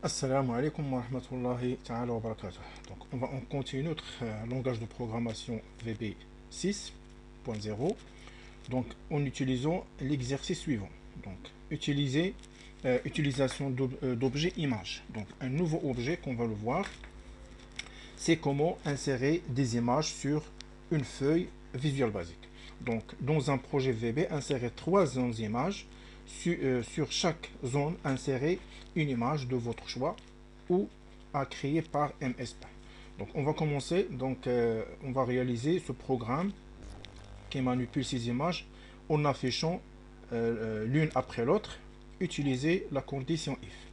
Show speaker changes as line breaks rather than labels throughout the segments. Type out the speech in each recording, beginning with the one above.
Assalamu alaikum wa rahmatullahi ta'ala wa barakatuh. Donc, on continue notre langage de programmation VB 6.0. Donc, en utilisant l'exercice suivant. Donc, utilisation d'objets images. Donc, un nouveau objet qu'on va le voir, c'est comment insérer des images sur une feuille Visual Basic. Donc, dans un projet VB, insérer trois zones images. Sur chaque zone, insérer une image de votre choix ou à créer par MSP. Donc, on va commencer. Donc, on va réaliser ce programme qui manipule ces images en affichant l'une après l'autre. Utiliser la condition if.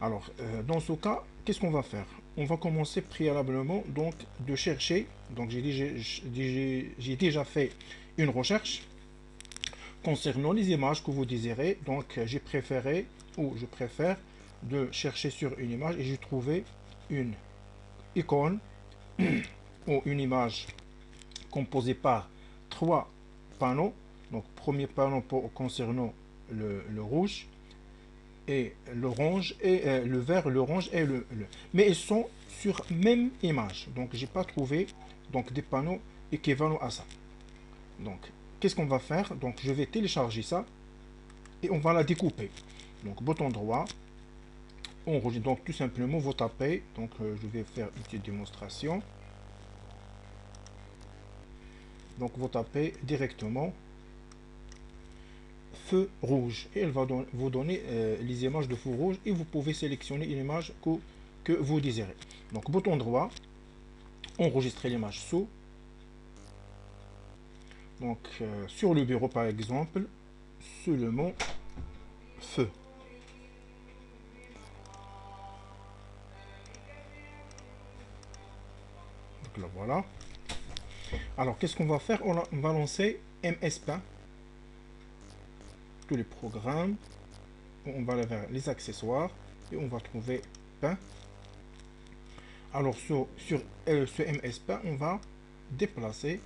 Alors, dans ce cas, qu'est-ce qu'on va faire? On va commencer préalablement donc de chercher. Donc, j'ai déjà fait une recherche concernant les images que vous désirez. Donc, j'ai préféré ou je préfère de chercher sur une image et j'ai trouvé une icône ou une image composée par trois panneaux. Donc, premier panneau concernant le rouge, et l'orange et le vert, l'orange et le. Mais ils sont sur même image. Donc j'ai pas trouvé donc des panneaux équivalents à ça. Donc qu'est-ce qu'on va faire? Donc je vais télécharger ça et on va la découper. Donc bouton droit, on enregistre. Donc tout simplement vous tapez. Donc je vais faire une petite démonstration. Donc vous tapez directement feu rouge et elle va vous donner les images de feu rouge et vous pouvez sélectionner une image que vous désirez. Donc bouton droit, enregistrer l'image sous. Donc sur le bureau par exemple, seulement feu. Donc là voilà. Alors qu'est-ce qu'on va faire? On va lancer MS Paint, tous les programmes. On va aller vers les accessoires et on va trouver Paint. Alors sur ce MS Paint, on va déplacer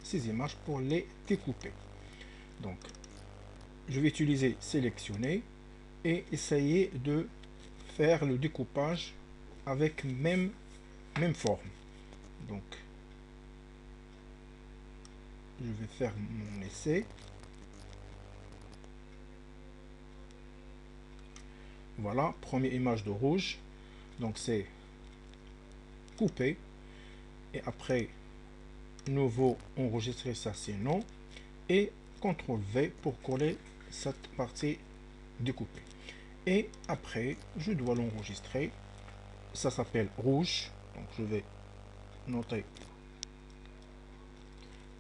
ces images pour les découper. Donc je vais utiliser sélectionner et essayer de faire le découpage avec même forme. Donc je vais faire mon essai. Voilà, première image de rouge. Donc c'est coupé. Et après, nouveau enregistrer ça c'est non. Et CTRL V pour coller cette partie découpée. Et après, je dois l'enregistrer. Ça s'appelle rouge. Donc je vais noter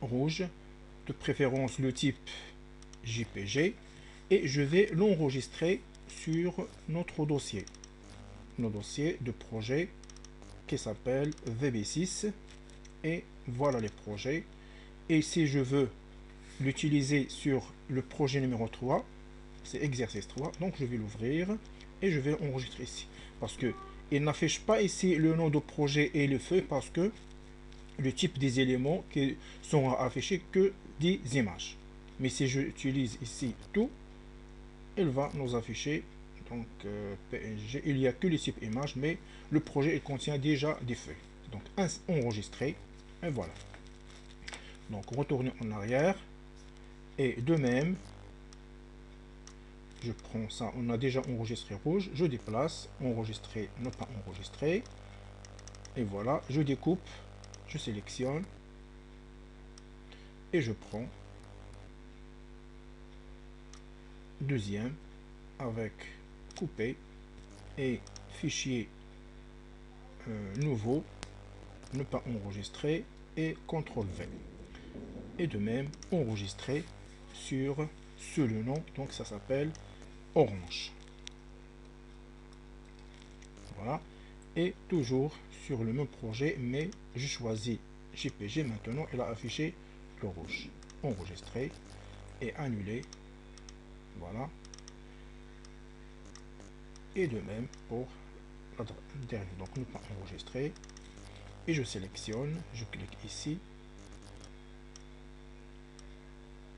rouge. De préférence le type JPG. Et je vais l'enregistrer sur notre dossier. Notre dossier de projet qui s'appelle VB6. Et voilà les projets. Et si je veux l'utiliser sur le projet numéro 3, c'est exercice 3, donc je vais l'ouvrir et je vais enregistrer ici. Parce que il n'affiche pas ici le nom de projet et le feu parce que le type des éléments qui sont affichés que des images. Mais si j'utilise ici tout, il va nous afficher donc PNG. Il n'y a que le type image, mais le projet il contient déjà des feuilles. Donc enregistrer et voilà. Donc retourner en arrière et de même je prends ça, on a déjà enregistré rouge, je déplace, enregistrer, ne pas enregistrer, et voilà, je découpe, je sélectionne, et je prends deuxième, avec couper, et fichier nouveau, ne pas enregistrer, et CTRL V. Et de même, enregistrer sur le nom, donc ça s'appelle orange. Voilà. Et toujours sur le même projet, mais je choisis JPG. Maintenant, il a affiché le rouge. Enregistrer et annuler. Voilà. Et de même pour la dernière. Donc, ne pas enregistrer. Et je sélectionne. Je clique ici.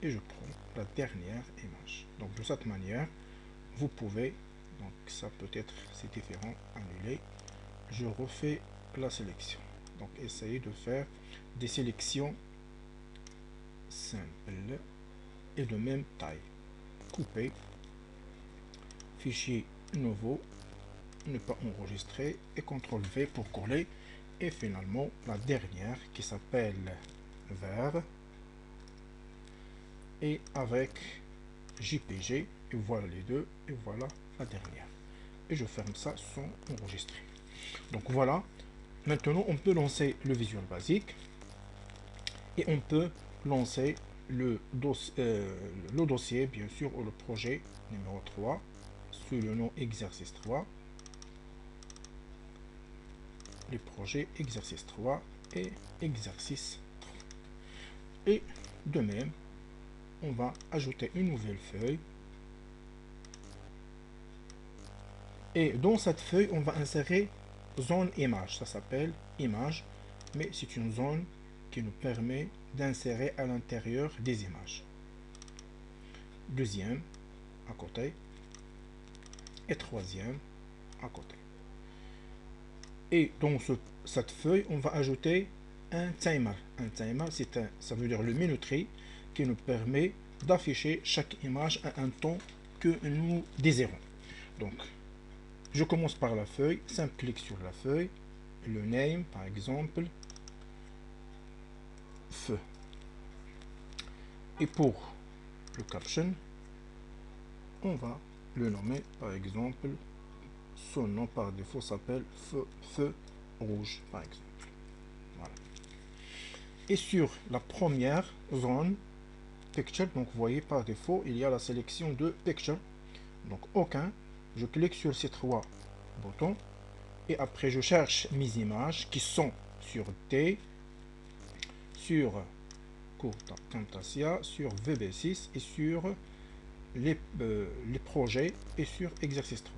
Et je prends la dernière image. Donc, de cette manière, vous pouvez Donc ça peut être, c'est différent, annuler. Je refais la sélection. Donc essayez de faire des sélections simples et de même taille. Couper, fichier nouveau, ne pas enregistrer et CTRL V pour coller. Et finalement la dernière qui s'appelle vert et avec JPG, et voilà les deux, et voilà la dernière. Et je ferme ça sans enregistrer. Donc voilà, maintenant on peut lancer le Visual Basic et on peut lancer le dossier, bien sûr, ou le projet numéro 3 sous le nom exercice 3. Les projets exercice 3 et exercice 3. Et de même, on va ajouter une nouvelle feuille. Et dans cette feuille, on va insérer zone image. Ça s'appelle image, mais c'est une zone qui nous permet d'insérer à l'intérieur des images. Deuxième à côté et troisième à côté. Et dans cette feuille, on va ajouter un timer. Un timer, ça veut dire le minuterie qui nous permet d'afficher chaque image à un temps que nous désirons. Donc, je commence par la feuille, simple clic sur la feuille, le name par exemple, feu. Et pour le caption, on va le nommer par exemple, son nom par défaut s'appelle feu rouge par exemple. Voilà. Et sur la première zone, picture, donc vous voyez par défaut, il y a la sélection de picture. Donc aucun, je clique sur ces trois boutons et après je cherche mes images qui sont sur D, sur Camtasia, sur VB6 et sur les projets et sur exercice 3.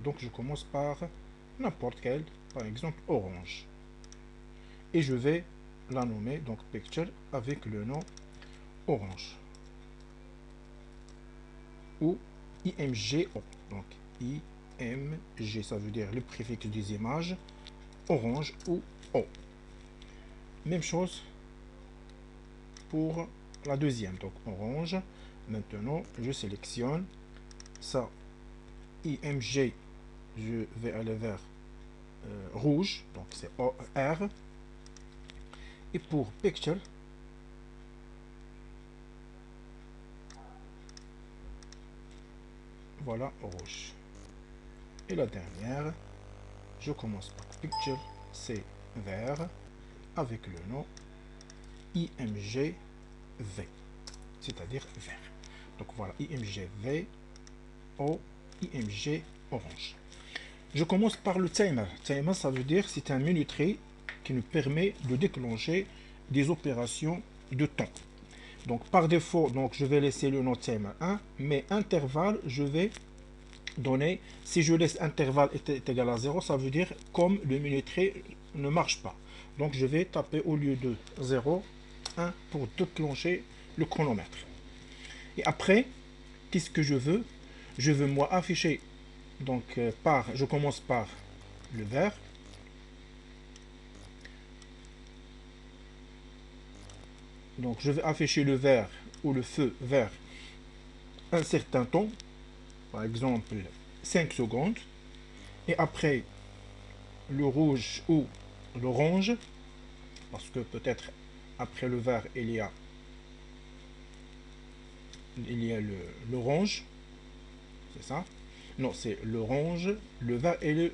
Donc je commence par n'importe quel, par exemple orange. Et je vais la nommer, donc picture, avec le nom orange. Ou IMGO. Donc IMG, ça veut dire le préfixe des images, orange ou O. Même chose pour la deuxième, donc orange. Maintenant, je sélectionne ça, IMG, je vais aller vers rouge, donc c'est R. Et pour picture, voilà rouge. Et la dernière, je commence par picture, c'est vert avec le nom IMG V, c'est-à-dire vert. Donc voilà, IMG V, O, IMG orange. Je commence par le timer. Timer, ça veut dire c'est un minuterie qui nous permet de déclencher des opérations de temps. Donc par défaut, donc je vais laisser le nom timer 1, mais intervalle, je vais donner, si je laisse intervalle est égal à 0, ça veut dire comme le minuterie ne marche pas. Donc je vais taper au lieu de 0, 1 pour déclencher le chronomètre. Et après, qu'est-ce que je veux? Je veux moi afficher, donc je commence par le vert. Donc je vais afficher le vert ou le feu vert un certain temps, par exemple 5 secondes. Et après le rouge ou l'orange, parce que peut-être après le vert il y a l'orange, c'est ça? Non, c'est l'orange, le vert et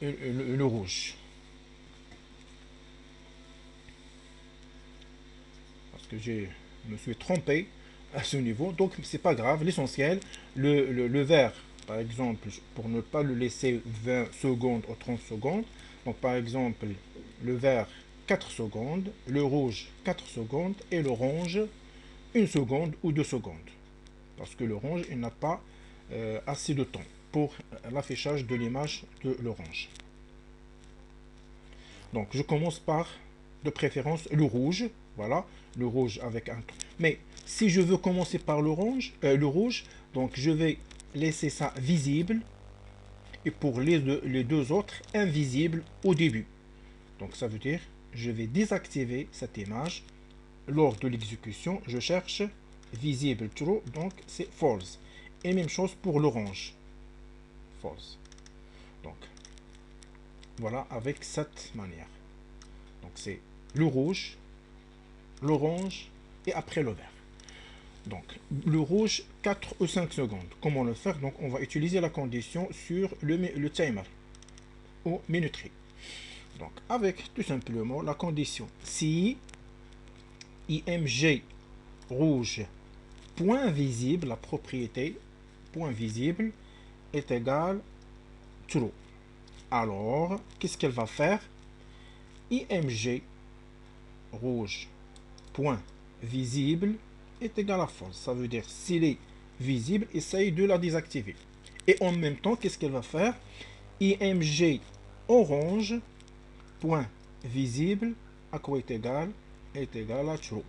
le rouge. Parce que je me suis trompé à ce niveau, donc c'est pas grave. L'essentiel, le vert, par exemple, pour ne pas le laisser 20 secondes ou 30 secondes, donc par exemple, le vert 4 secondes, le rouge 4 secondes et l'orange 1 seconde ou 2 secondes. Parce que l'orange, il n'a pas assez de temps pour l'affichage de l'image de l'orange. Donc je commence par, de préférence, le rouge. Voilà, le rouge avec un temps. Mais si je veux commencer par le rouge, donc je vais laisser ça visible et pour les deux autres invisible au début. Donc ça veut dire je vais désactiver cette image. Lors de l'exécution, je cherche visible true, donc c'est false. Et même chose pour l'orange. False. Donc voilà avec cette manière. Donc c'est le rouge, l'orange et après le vert. Donc le rouge 4 ou 5 secondes. Comment le faire? Donc on va utiliser la condition sur le timer ou minuterie. Donc avec tout simplement la condition si img rouge point visible, la propriété point visible est égal true. Alors qu'est-ce qu'elle va faire? img rouge point visible est égal à false. Ça veut dire s'il est visible, essaye de la désactiver. Et en même temps, qu'est-ce qu'elle va faire? img orange point visible à quoi est égal à true.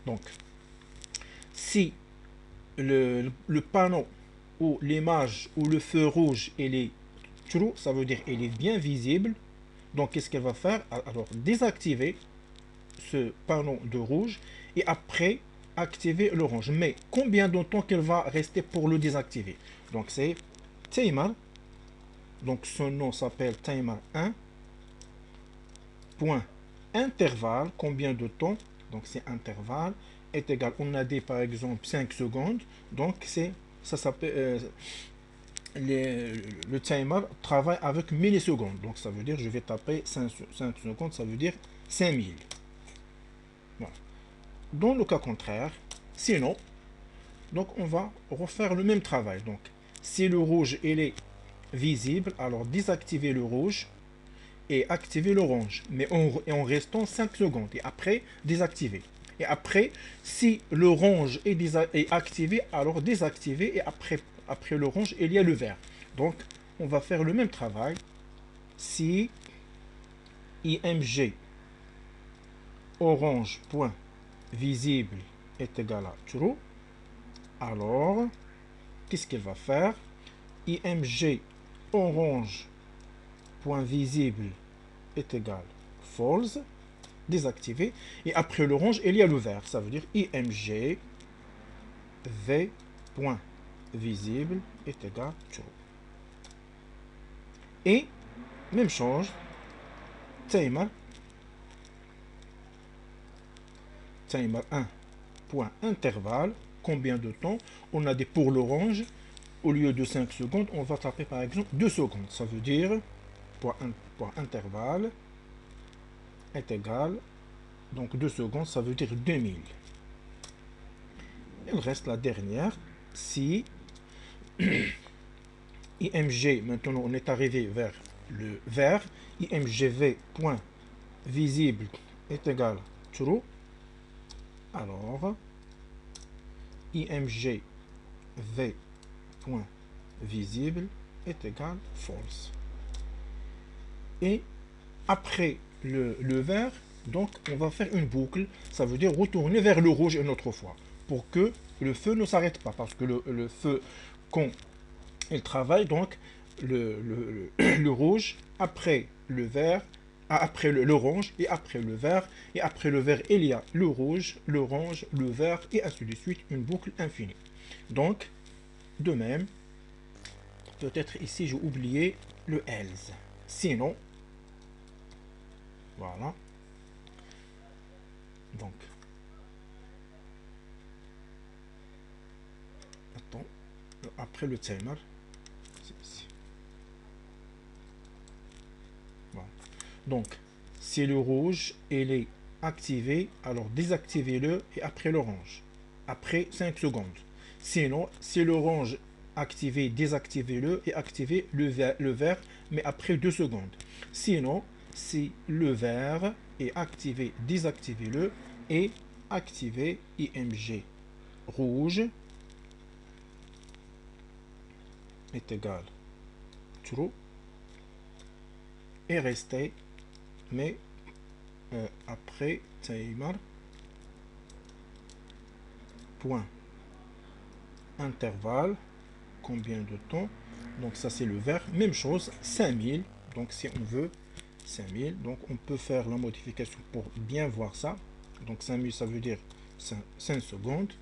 Donc si le panneau ou l'image ou le feu rouge il est true, ça veut dire il est bien visible. Donc qu'est-ce qu'elle va faire? Alors désactiver ce panneau de rouge et après activer l'orange. Mais combien de temps qu'elle va rester pour le désactiver? Donc c'est timer, donc son nom s'appelle timer 1 point intervalle, combien de temps? Donc c'est intervalle est égal, on a dit par exemple 5 secondes, donc c'est ça s'appelle le timer travaille avec millisecondes, donc ça veut dire je vais taper 5 secondes, ça veut dire 5000. Voilà. Dans le cas contraire, sinon, donc on va refaire le même travail. Donc si le rouge il est visible, alors désactiver le rouge et activer l'orange, mais en restant 5 secondes et après désactiver. Et après, si l'orange est activé, alors désactiver et après l'orange il y a le vert. Donc on va faire le même travail. Si img orange point visible est égal à true, alors qu'est-ce qu'elle va faire? img orange point visible est égal false, désactivé, et après l'orange il y a le vert, ça veut dire img v point visible est égal true. Et même chose, timer 1 point intervalle, combien de temps? On a dit pour l'orange, au lieu de 5 secondes, on va taper par exemple 2 secondes. Ça veut dire point intervalle est égal, donc 2 secondes, ça veut dire 2000. Il reste la dernière, si img, maintenant on est arrivé vers le vert, imgv point visible est égal true, alors img v point visible est égal false. Et après le vert, donc on va faire une boucle, ça veut dire retourner vers le rouge une autre fois, pour que le feu ne s'arrête pas, parce que le feu, quand il travaille, donc le rouge, après le vert, après l'orange, et après le vert, et après le vert, il y a le rouge, l'orange, le vert, et ainsi de suite, une boucle infinie. Donc, de même, peut-être ici j'ai oublié le else. Sinon, voilà. Donc, attends, après le timer, c'est ici. Voilà. Donc, si le rouge il est activé, alors désactivez-le et après l'orange. Après 5 secondes. Sinon, si l'orange activé, désactivez-le et activez le vert, mais après 2 secondes. Sinon, si le vert est activé, désactivez-le et activez img rouge est égal true et restez, mais après timer point intervalle combien de temps. Donc ça c'est le vert. Même chose, 5000. Donc si on veut 5000, donc on peut faire la modification pour bien voir ça. Donc 5000 ça veut dire 5 secondes.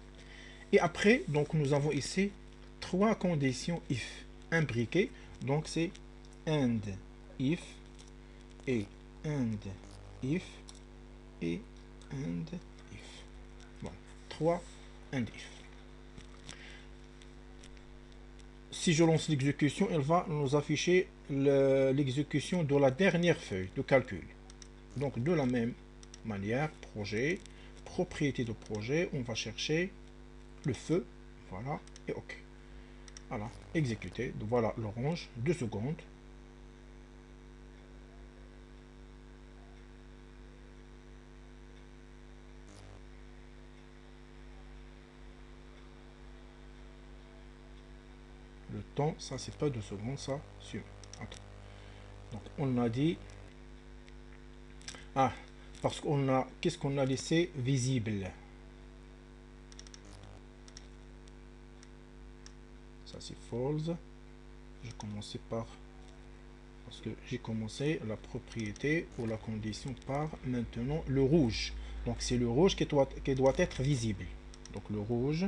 Et après, donc nous avons ici trois conditions if imbriquées. Donc c'est and if et and if et and if. Bon, 3 and if. Si je lance l'exécution, elle va nous afficher l'exécution de la dernière feuille de calcul. Donc de la même manière, projet, propriété de projet, on va chercher le feu, voilà, et OK. Voilà, exécuter, voilà l'orange, 2 secondes. Le temps, ça c'est pas 2 secondes, ça, sur. Attends. Donc on a dit, ah, parce qu'on a, qu'est-ce qu'on a laissé visible? Ça c'est false. Je commençais par, parce que j'ai commencé la propriété ou la condition par maintenant le rouge. Donc c'est le rouge qui doit être visible. Donc le rouge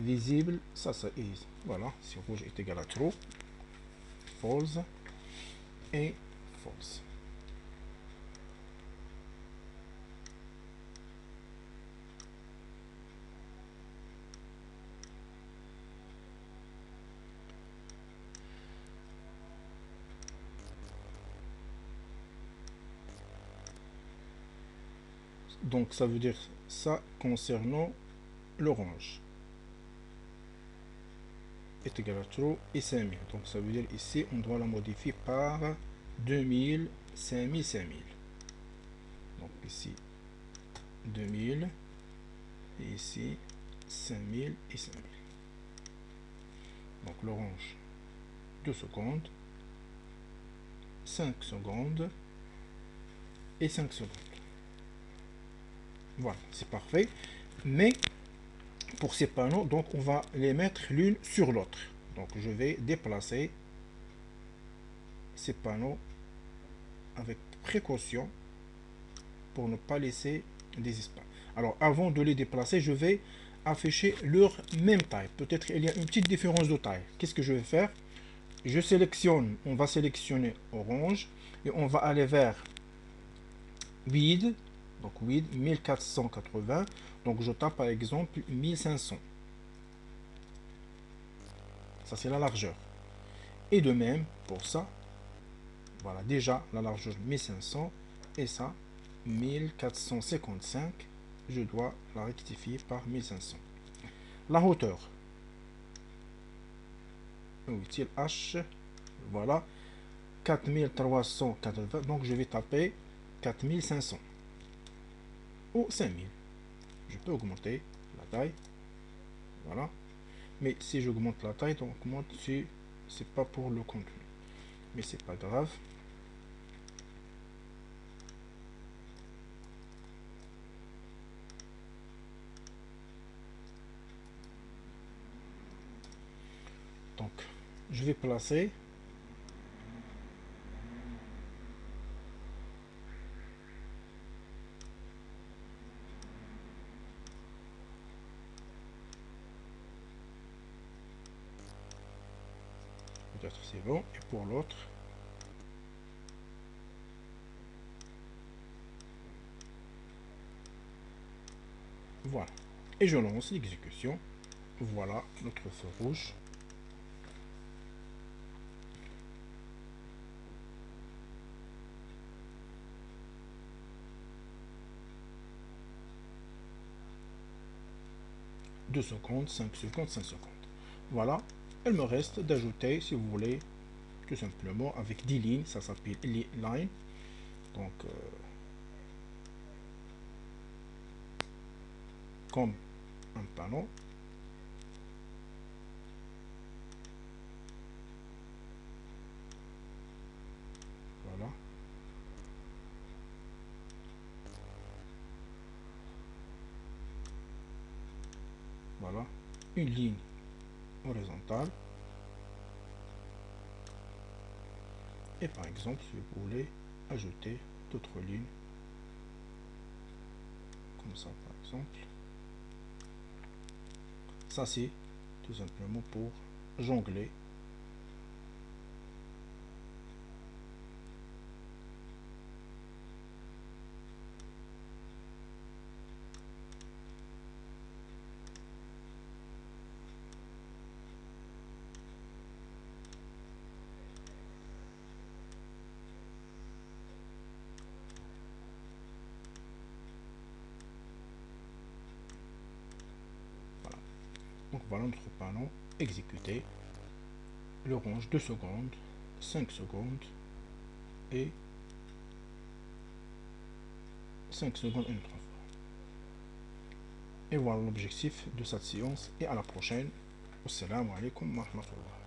visible, ça est, voilà, si rouge est égal à true, false et false. Donc ça veut dire ça concernant l'orange est égal à true et 5000. Donc ça veut dire ici on doit la modifier par 2000, 5000, 5000. Donc ici 2000 et ici 5000 et 5000. Donc l'orange 2 secondes, 5 secondes et 5 secondes. Voilà, c'est parfait. Mais pour ces panneaux, donc on va les mettre l'une sur l'autre. Donc je vais déplacer ces panneaux avec précaution pour ne pas laisser des espaces. Alors avant de les déplacer, je vais afficher leur même taille. Peut-être il y a une petite différence de taille. Qu'est-ce que je vais faire? Je sélectionne, on va sélectionner orange et on va aller vers width. Donc width 1480. Donc je tape par exemple 1500. Ça c'est la largeur. Et de même pour ça, voilà déjà la largeur 1500 et ça 1455. Je dois la rectifier par 1500. La hauteur. Utile H. Voilà. 4380. Donc je vais taper 4500 ou 5000. Je peux augmenter la taille. Voilà. Mais si j'augmente la taille, donc augmente si c'est pas pour le contenu. Mais c'est pas grave. Donc je vais placer peut-être c'est bon. Et pour l'autre, voilà. Et je lance l'exécution. Voilà notre feu rouge. Deux secondes, 5 secondes, 5 secondes. Voilà. Il me reste d'ajouter, si vous voulez, tout simplement avec 10 lignes. Ça s'appelle line. Donc, comme un panneau. Voilà. Voilà. Une ligne horizontale. Et par exemple, si vous voulez ajouter d'autres lignes, comme ça par exemple, ça c'est tout simplement pour jongler. Donc voilà notre panneau exécuté. Le range 2 secondes, 5 secondes et 5 secondes une autre fois. Et voilà l'objectif de cette séance et à la prochaine. Assalamu alaikum wa rahmatullah.